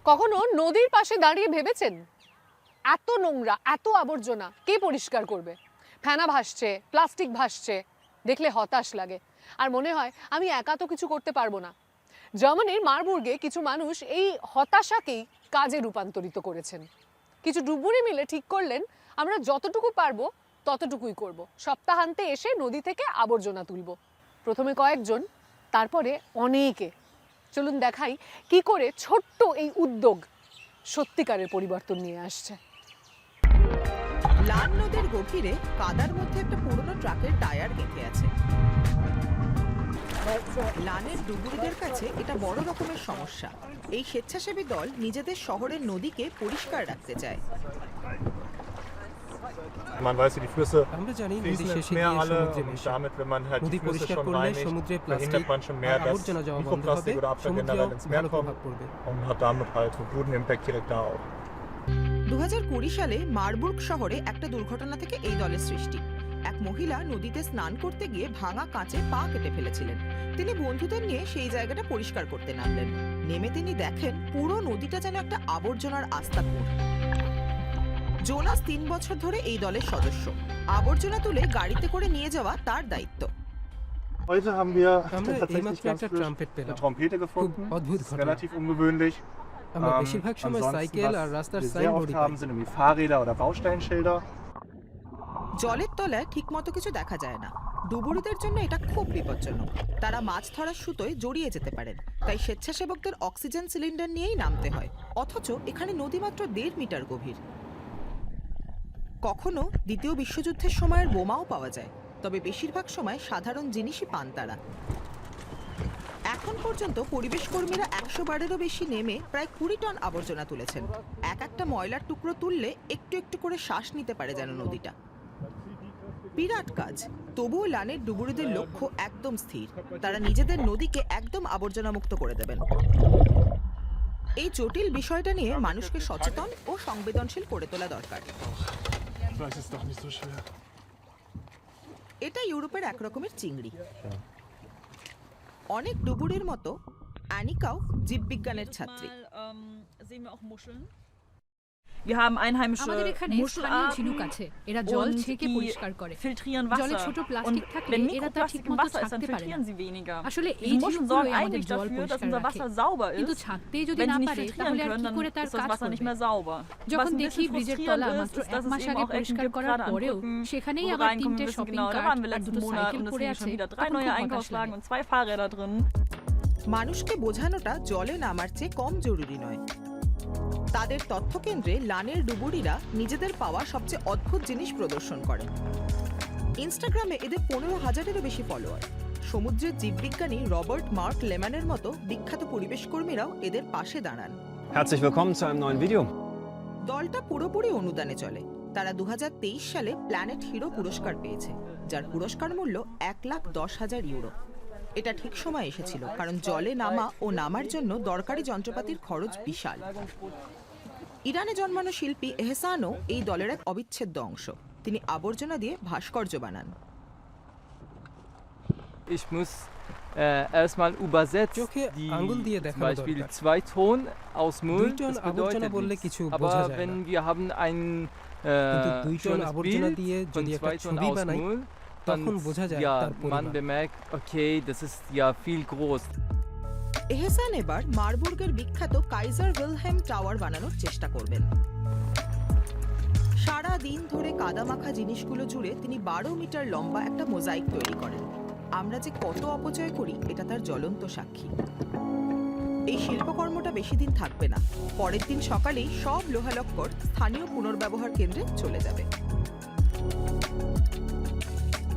কখনো নদীর পাশে দাঁড়িয়ে ভেবেছেন এত নোংরা, এত আবর্জনা কে পরিষ্কার করবে? ফেনা ভাসছে, প্লাস্টিক ভাসছে, দেখলে হতাশ লাগে আর মনে হয় আমি একা তো কিছু করতে পারবো না। জার্মানির মারবুর্গে কিছু মানুষ এই হতাশাকেই কাজে রূপান্তরিত করেছেন। কিছু ডুবুরি মিলে ঠিক করলেন আমরা যতটুকু পারবো ততটুকুই করব। সপ্তাহান্তে এসে নদী থেকে আবর্জনা তুলব। প্রথমে কয়েকজন, তারপরে অনেকে। চলুন দেখাই কি করে ছোট্ট এই উদ্যোগ সত্যিকারের পরিবর্তন নিয়ে আসছে। লান নদীর গভীরে কাদার মধ্যে একটা পুরনো ট্রাকের টায়ার গেঁথে আছে। লানের ডুবুরিদের কাছে এটা বড় রকমের সমস্যা। এই স্বেচ্ছাসেবী দল নিজেদের শহরের নদীকে পরিষ্কার রাখতে চায়। Man weiß, die Flüsse আমরা জানি নদী fließen শেষে ins Meer গিয়ে alle সমুদ্রে und মেশে। damit, wenn man halt নদী die Flüsse পরিষ্কার schon করলে reinigt, সমুদ্রে verhindert প্লাস্টিক man schon আর mehr, dass আবর্জনা জমা বন্ধ হবে, Mikroplastik oder Abfall সমুদ্রেও generell ins Meer ভালো প্রভাব kommt পড়বে। und hat damit halt einen guten Impact direkt da auch. 2020 সালে মারবুর্গ শহরে একটা দুর্ঘটনা থেকে এই দলের সৃষ্টি। এক মহিলা নদীতে স্নান করতে গিয়ে ভাঙা কাঁচে পা কেটে ফেলেছিলেন। তিনি বন্ধুদের নিয়ে সেই জায়গাটা পরিষ্কার করতে নামলেন। নেমে তিনি দেখেন পুরো নদীটা যেন একটা আবর্জনার আস্তাকুঁড়। জোনাস 3 বছর ধরে এই দলের সদস্য। আবর্জনা তুলে গাড়িতে করে নিয়ে যাওয়া তার দায়িত্ব। Heute haben wir আমরা tatsächlich এইমাত্র ganz একটা frisch ট্রাম্পেট eine পেলাম। Trompete খুব gefunden. অদ্ভুত Das ist ঘটনা। relativ ungewöhnlich. আমরা বেশিরভাগ সময় Ansonsten, সাইকেল আর was রাস্তার wir sehr সাইনবোর্ডই oft পাই। haben, sind irgendwie Fahrräder oder Bausteinschilder. জলের তলায় ঠিকমতো কিছু দেখা যায় না। ডুবুরিদের জন্য এটা খুব বিপজ্জনক। তারা মাছ ধরার সুতোয় জড়িয়ে যেতে পারেন। তাই স্বেচ্ছাসেবকদের অক্সিজেন সিলিন্ডার নিয়েই নামতে হয়। অথচ এখানে নদী মাত্র 1.5 মিটার গভীর। কখনো দ্বিতীয় বিশ্বযুদ্ধের সময়ের বোমাও পাওয়া যায়, তবে বেশিরভাগ সময় সাধারণ জিনিসই পান তারা। এখন পর্যন্ত পরিবেশ কর্মীরা 100 বারেরও বেশি নেমে প্রায় 20 টন আবর্জনা তুলেছেন। এক একটা ময়লার টুকরো তুললে একটু একটু করে শ্বাস নিতে পারে যেন নদীটা। বিরাট কাজ। তবুও লানের ডুবুরিদের লক্ষ্য একদম স্থির। তারা নিজেদের নদীকে একদম আবর্জনা মুক্ত করে দেবেন। এই জটিল বিষয়টা নিয়ে মানুষকে সচেতন ও সংবেদনশীল করে তোলা দরকার। এটা ইউরোপের একরকমের চিংড়ি। অনেক ডুবুরির মতো অ্যানিকাও জীববিজ্ঞানের ছাত্রী। Wir haben einheimische আমাদের এখানে স্থানীয় ঝিনুক Muschelarten আছে, এরা জল und ছেঁকে die পরিষ্কার করে। filtrieren জলে Wasser. ছোট Und প্লাস্টিক থাকলে wenn এরা তা Mikroplastik im ঠিকমতো Wasser ist, dann ছাঁকতে পারে না। filtrieren sie weniger. আসলে এই Diese Muschen ঝিনুকগুলোই sorgen আমাদের eigentlich জল dafür, dass পরিষ্কার unser রাখে। Wasser sauber কিন্তু ist. ছাঁকতেই যদি Wenn না sie nicht পারে filtrieren তাহলে আর können, কি dann করে তার ist das কাজ Wasser nicht করবে? mehr sauber. যখন Was ein দেখি bisschen ব্রিজের frustrierend তলা ist, মাত্র ist, dass 1 es মাস eben আগে auch Ecken পরিষ্কার gibt, করার gerade an পরেও Brücken, সেখানেই wo wir আবার reinkommen 3টে wissen shopping genau, da cart waren wir আর letzten 2টো Monat cycle und es পড়ে sind আছে, schon wieder 3 তখন neue খুব হতাশ Einkaufswagen লাগে। und 2 Fahrräder drin. মানুষকে বোঝানোটা জলে নামার চেয়ে কম জরুরি নয়। তাদের তথ্যকেন্দ্রে লানের ডুবুরিরা নিজেদের পাওয়া সবচেয়ে অদ্ভুত জিনিস প্রদর্শন করেন। ইনস্টাগ্রামে এদের 15,000-এরও বেশি ফলোয়ার। সমুদ্রের জীববিজ্ঞানী রবার্ট মার্ক লেম্যানের মতো বিখ্যাত পরিবেশ কর্মীরাও এদের পাশে দাঁড়ান। Herzlich willkommen zu einem neuen Video. দলটা পুরোপুরি অনুদানে চলে। তারা 2023 সালে প্ল্যানেট হিরো পুরস্কার পেয়েছে, যার পুরস্কার মূল্য 1,10,000 ইউরো। এটা ঠিক সময় এসেছিল, কারণ জলে নামা ও নামার জন্য দরকারি যন্ত্রপাতির খরচ বিশাল। ইরানে জন্মানো শিল্পী এহসানও এই দলের এক অবিচ্ছেদ্য অংশ। তিনি আবর্জনা দিয়ে ভাস্কর্য বানান। Ich muss erstmal übersetzt চোখে die আঙ্গুল দিয়ে zum দেখানো Beispiel দরকার। 2 Tonnen aus Müll, 2 ton das আবর্জনা bedeutet বললে nichts. কিছু বোঝা Aber যায় wenn না। wir haben ein কিন্তু 2 টন schönes আবর্জনা Bild দিয়ে von যদি একটা 2 Tonnen ছবি aus বানাই Müll, তখন dann বোঝা যায় ja, তার man পরিমাণ। bemerkt, okay, das ist ja viel groß. এহসান এবার মারবুর্গের বিখ্যাত কাইজার উইলহেম টাওয়ার বানানোর চেষ্টা করবেন। সারা দিন ধরে কাদামাখা জিনিসগুলো জুড়ে তিনি 12 মিটার লম্বা একটা মোজাইক তৈরি করেন। আমরা যে কত অপচয় করি এটা তার জ্বলন্ত সাক্ষী। এই শিল্পকর্মটা বেশি দিন থাকবে না। পরের দিন সকালেই সব লোহালক্কর স্থানীয় পুনর্ব্যবহার কেন্দ্রে চলে যাবে।